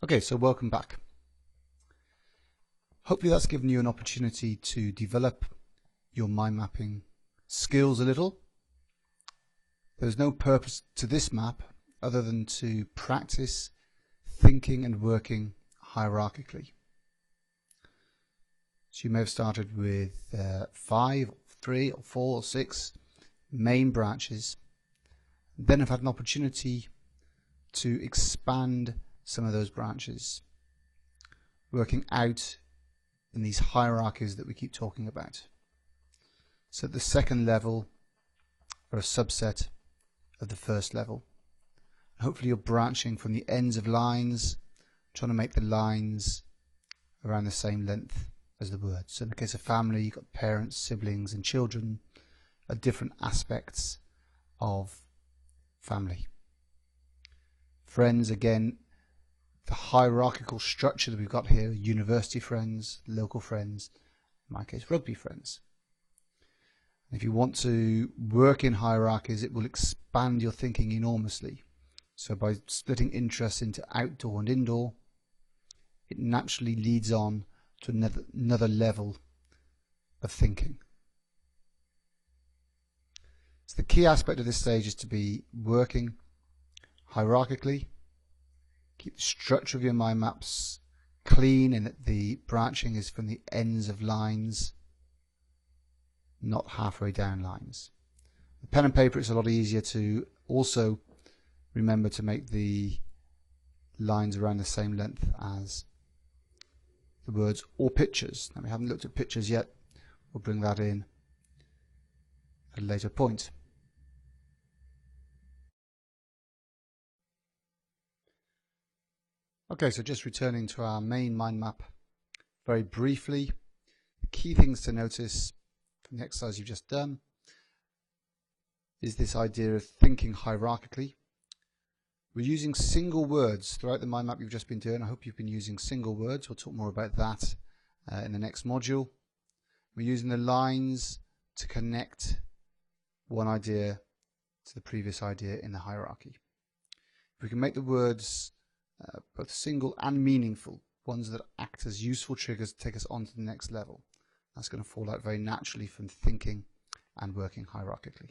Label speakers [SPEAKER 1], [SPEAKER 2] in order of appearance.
[SPEAKER 1] Okay, so welcome back. Hopefully that's given you an opportunity to develop your mind mapping skills a little. There's no purpose to this map other than to practice thinking and working hierarchically. So you may have started with 5, 3 or 4 or 6 main branches, then have had an opportunity to expand some of those branches, working out in these hierarchies that we keep talking about. So the second level are a subset of the first level. Hopefully you're branching from the ends of lines, trying to make the lines around the same length as the words. So in the case of family, you've got parents, siblings and children at different aspects of family. Friends, again, the hierarchical structure that we've got here: university friends, local friends, in my case rugby friends. And if you want to work in hierarchies, it will expand your thinking enormously. So by splitting interests into outdoor and indoor, it naturally leads on to another level of thinking. So the key aspect of this stage is to be working hierarchically. Keep the structure of your mind maps clean and that the branching is from the ends of lines, not halfway down lines. With pen and paper, it's a lot easier to also remember to make the lines around the same length as the words or pictures. Now, we haven't looked at pictures yet. We'll bring that in at a later point. Okay, so just returning to our main mind map very briefly. The key things to notice from the exercise you've just done is this idea of thinking hierarchically. We're using single words throughout the mind map you've just been doing. I hope you've been using single words. We'll talk more about that in the next module. We're using the lines to connect one idea to the previous idea in the hierarchy. If we can make the words both single and meaningful, ones that act as useful triggers to take us on to the next level, that's going to fall out very naturally from thinking and working hierarchically.